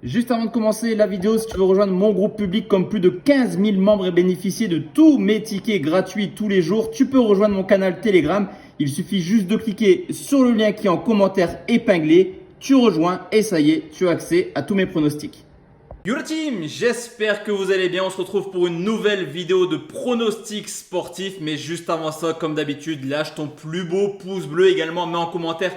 Juste avant de commencer la vidéo, si tu veux rejoindre mon groupe public comme plus de 15 000 membres et bénéficier de tous mes tickets gratuits tous les jours, tu peux rejoindre mon canal Telegram. Il suffit juste de cliquer sur le lien qui est en commentaire épinglé. Tu rejoins et ça y est, tu as accès à tous mes pronostics. Yo la team, j'espère que vous allez bien. On se retrouve pour une nouvelle vidéo de pronostics sportifs. Mais juste avant ça, comme d'habitude, lâche ton plus beau pouce bleu également. Mets en commentaire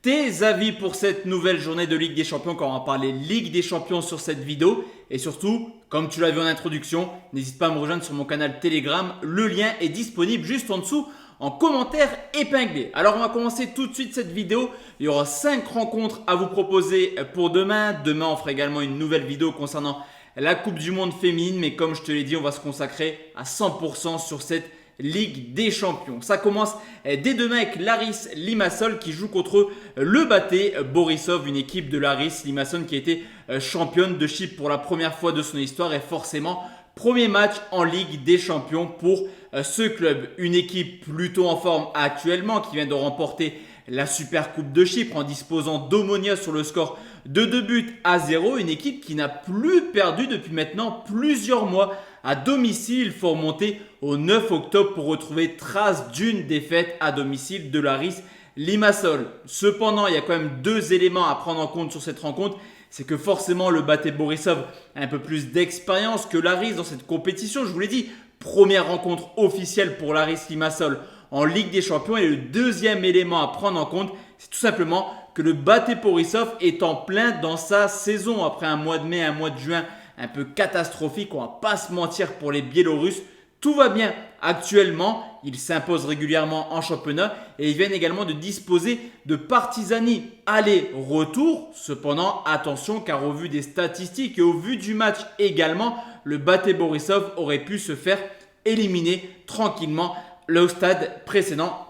tes avis pour cette nouvelle journée de Ligue des Champions quand on va parler Ligue des Champions sur cette vidéo. Et surtout, comme tu l'as vu en introduction, n'hésite pas à me rejoindre sur mon canal Telegram. Le lien est disponible juste en dessous en commentaire épinglé. Alors on va commencer tout de suite cette vidéo. Il y aura 5 rencontres à vous proposer pour demain. Demain on fera également une nouvelle vidéo concernant la Coupe du Monde féminine. Mais comme je te l'ai dit, on va se consacrer à 100% sur cette Ligue des Champions. Ça commence dès demain avec l'Aris Limassol qui joue contre le Bate Borisov, une équipe de l'Aris Limassol qui a été championne de Chypre pour la première fois de son histoire et forcément premier match en Ligue des Champions pour ce club. Une équipe plutôt en forme actuellement qui vient de remporter la Super Coupe de Chypre en disposant d'Omonia sur le score de 2-0. Une équipe qui n'a plus perdu depuis maintenant plusieurs mois à domicile. Il faut remonter au 9 octobre pour retrouver trace d'une défaite à domicile de l'Aris Limassol. Cependant, il y a quand même deux éléments à prendre en compte sur cette rencontre. C'est que forcément le Bate Borisov a un peu plus d'expérience que l'Aris dans cette compétition. Je vous l'ai dit, première rencontre officielle pour l'Aris Limassol en Ligue des Champions. Et le deuxième élément à prendre en compte, c'est tout simplement que le Bate Borisov est en plein dans sa saison. Après un mois de mai, un mois de juin un peu catastrophique, on va pas se mentir pour les Biélorusses. Tout va bien actuellement, ils s'imposent régulièrement en championnat et ils viennent également de disposer de Partizani aller-retour. Cependant, attention car au vu des statistiques et au vu du match également, le Bate Borisov aurait pu se faire éliminer tranquillement le stade précédent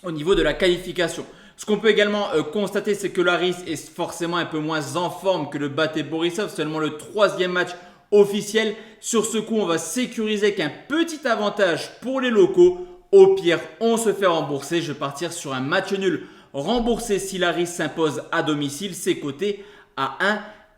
au niveau de la qualification. Ce qu'on peut également constater, c'est que l'Aris est forcément un peu moins en forme que le Bate Borisov. Seulement le troisième match officiel. Sur ce coup, on va sécuriser avec un petit avantage pour les locaux. Au pire, on se fait rembourser. Je vais partir sur un match nul remboursé si l'Aris s'impose à domicile. C'est coté à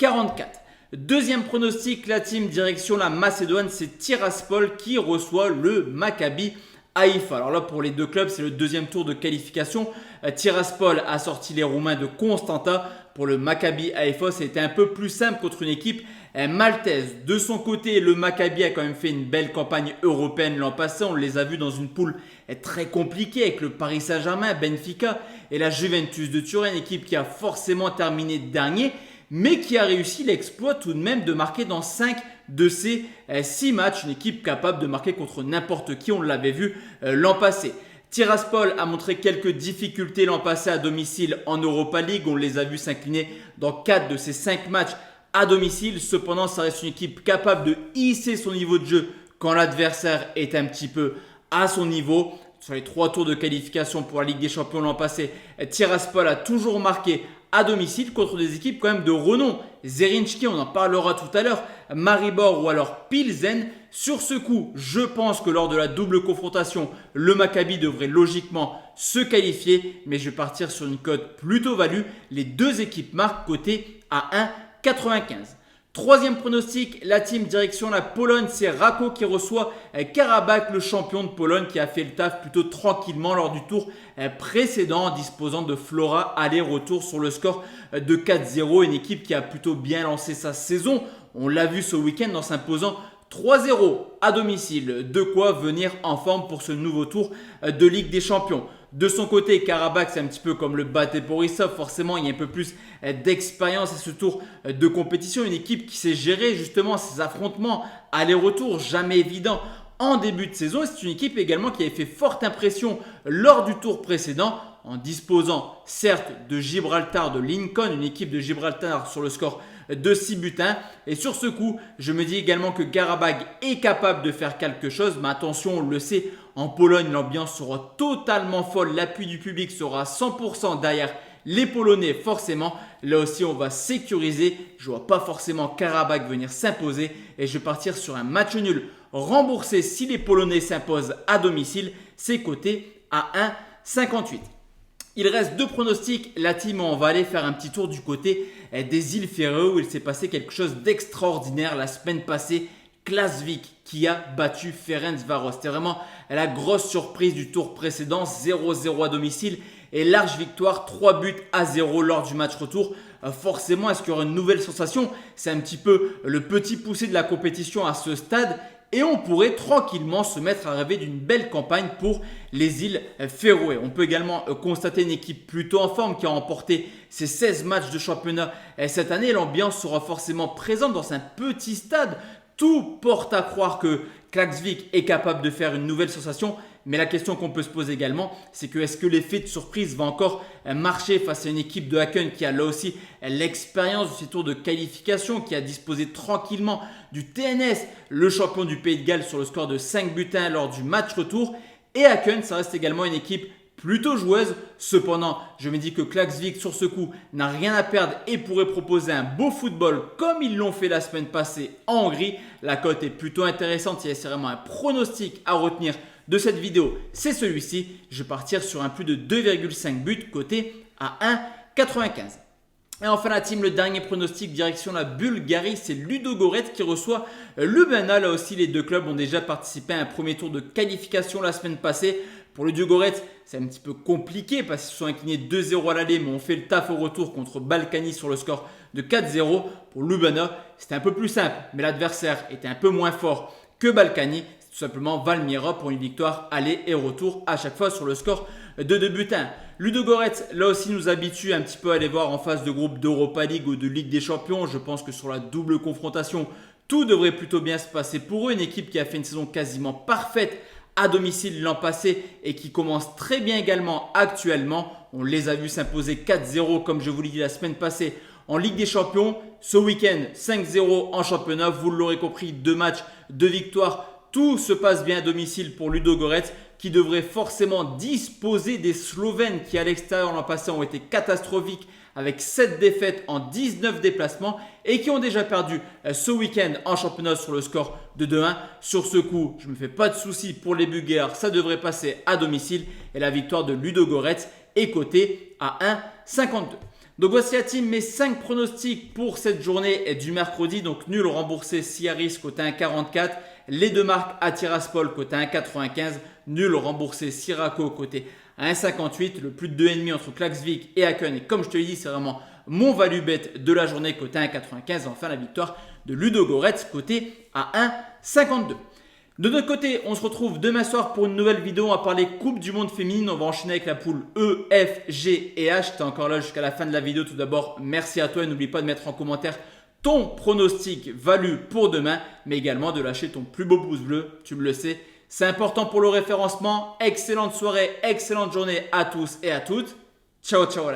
1,44. Deuxième pronostic, la team direction la Macédoine, c'est Tiraspol qui reçoit le Maccabi Haïfa. Alors là, pour les deux clubs, c'est le deuxième tour de qualification. Tiraspol a sorti les Roumains de Constanta. Pour le Maccabi Haïfa, c'était un peu plus simple contre une équipe maltaise. De son côté, le Maccabi a quand même fait une belle campagne européenne l'an passé. On les a vus dans une poule très compliquée avec le Paris Saint-Germain, Benfica et la Juventus de Turin, une équipe qui a forcément terminé dernier, mais qui a réussi l'exploit tout de même de marquer dans 5 de ces 6 matchs. Une équipe capable de marquer contre n'importe qui, on l'avait vu l'an passé. Tiraspol a montré quelques difficultés l'an passé à domicile en Europa League. On les a vus s'incliner dans 4 de ces 5 matchs à domicile. Cependant, ça reste une équipe capable de hisser son niveau de jeu quand l'adversaire est un petit peu à son niveau. Sur les 3 tours de qualification pour la Ligue des Champions l'an passé, Tiraspol a toujours marqué à domicile contre des équipes quand même de renom. Zerinjski, on en parlera tout à l'heure, Maribor ou alors Pilsen. Sur ce coup, je pense que lors de la double confrontation, le Maccabi devrait logiquement se qualifier, mais je vais partir sur une cote plutôt value. Les deux équipes marquent coté à 1,95. Troisième pronostic, la team direction la Pologne, c'est Rako qui reçoit Karabakh, le champion de Pologne qui a fait le taf plutôt tranquillement lors du tour précédent en disposant de Flora aller-retour sur le score de 4-0. Une équipe qui a plutôt bien lancé sa saison, on l'a vu ce week-end en s'imposant 3-0 à domicile. De quoi venir en forme pour ce nouveau tour de Ligue des Champions. De son côté, Karabakh, c'est un petit peu comme le Bate Borisov. Forcément, il y a un peu plus d'expérience à ce tour de compétition. Une équipe qui sait gérer justement ses affrontements aller-retour, jamais évident en début de saison. C'est une équipe également qui avait fait forte impression lors du tour précédent en disposant certes de Gibraltar, de Lincoln, une équipe de Gibraltar sur le score de 6 buts 1. Et sur ce coup, je me dis également que Karabakh est capable de faire quelque chose. Mais attention, on le sait, en Pologne, l'ambiance sera totalement folle. L'appui du public sera à 100% derrière les Polonais forcément. Là aussi, on va sécuriser. Je ne vois pas forcément Karabakh venir s'imposer. Et je vais partir sur un match nul remboursé si les Polonais s'imposent à domicile. C'est coté à 1,58. Il reste 2 pronostics. La team, on va aller faire un petit tour du côté des îles Féroé où il s'est passé quelque chose d'extraordinaire la semaine passée. Klasvik qui a battu Ferencváros. C'était vraiment la grosse surprise du tour précédent. 0-0 à domicile et large victoire 3-0 lors du match retour. Forcément, est-ce qu'il y aura une nouvelle sensation? C'est un petit peu le petit poussé de la compétition à ce stade. Et on pourrait tranquillement se mettre à rêver d'une belle campagne pour les îles Féroé. On peut également constater une équipe plutôt en forme qui a remporté ses 16 matchs de championnat cette année. L'ambiance sera forcément présente dans un petit stade. Tout porte à croire que Klaksvik est capable de faire une nouvelle sensation. Mais la question qu'on peut se poser également, c'est que est-ce que l'effet de surprise va encore marcher face à une équipe de Häcken qui a là aussi l'expérience de ces tours de qualification, qui a disposé tranquillement du TNS, le champion du Pays de Galles, sur le score de 5-1 lors du match retour. Et Häcken, ça reste également une équipe plutôt joueuse. Cependant, je me dis que Klaksvik sur ce coup n'a rien à perdre et pourrait proposer un beau football comme ils l'ont fait la semaine passée en Hongrie. La cote est plutôt intéressante. C'est vraiment un pronostic à retenir de cette vidéo, c'est celui-ci. Je vais partir sur un plus de 2,5 buts coté à 1,95. Et enfin la team, le dernier pronostic direction la Bulgarie, c'est Ludogorets qui reçoit Ljubljana. Là aussi les deux clubs ont déjà participé à un premier tour de qualification la semaine passée. Pour Ludogorets, c'est un petit peu compliqué parce qu'ils sont inclinés 2-0 à l'aller, mais on fait le taf au retour contre Balkany sur le score de 4-0. Pour Ljubljana, c'était un peu plus simple, mais l'adversaire était un peu moins fort que Balkany. Tout simplement Valmiera pour une victoire aller et retour à chaque fois sur le score de 2-1. Ludogorets, là aussi, nous habitue un petit peu à aller voir en phase de groupe d'Europa League ou de Ligue des Champions. Je pense que sur la double confrontation, tout devrait plutôt bien se passer pour eux. Une équipe qui a fait une saison quasiment parfaite à domicile l'an passé et qui commence très bien également actuellement. On les a vus s'imposer 4-0 comme je vous l'ai dit la semaine passée en Ligue des Champions. Ce week-end, 5-0 en championnat. Vous l'aurez compris, 2 matchs, 2 victoires. Tout se passe bien à domicile pour Ludogorets qui devrait forcément disposer des Slovènes qui à l'extérieur l'an passé ont été catastrophiques avec 7 défaites en 19 déplacements et qui ont déjà perdu ce week-end en championnat sur le score de 2-1. Sur ce coup, je ne me fais pas de soucis pour les Bulgares, ça devrait passer à domicile et la victoire de Ludogorets est cotée à 1,52. Donc voici la team, mes 5 pronostics pour cette journée du mercredi. Donc nul remboursé Siaris côté 1,44. Les deux marques à Tiraspol côté 1,95. Nul remboursé Sirako côté 1,58. Le plus de 2,5 entre Klaksvik et Häcken. Et comme je te l'ai dit, c'est vraiment mon value bet de la journée côté 1,95. Enfin la victoire de Ludogorets côté à 1,52. De notre côté, on se retrouve demain soir pour une nouvelle vidéo. On va parler Coupe du Monde féminine. On va enchaîner avec la poule E, F, G et H. Tu es encore là jusqu'à la fin de la vidéo. Tout d'abord, merci à toi. Et n'oublie pas de mettre en commentaire ton pronostic value pour demain, mais également de lâcher ton plus beau pouce bleu. Tu me le sais, c'est important pour le référencement. Excellente soirée, excellente journée à tous et à toutes. Ciao, ciao.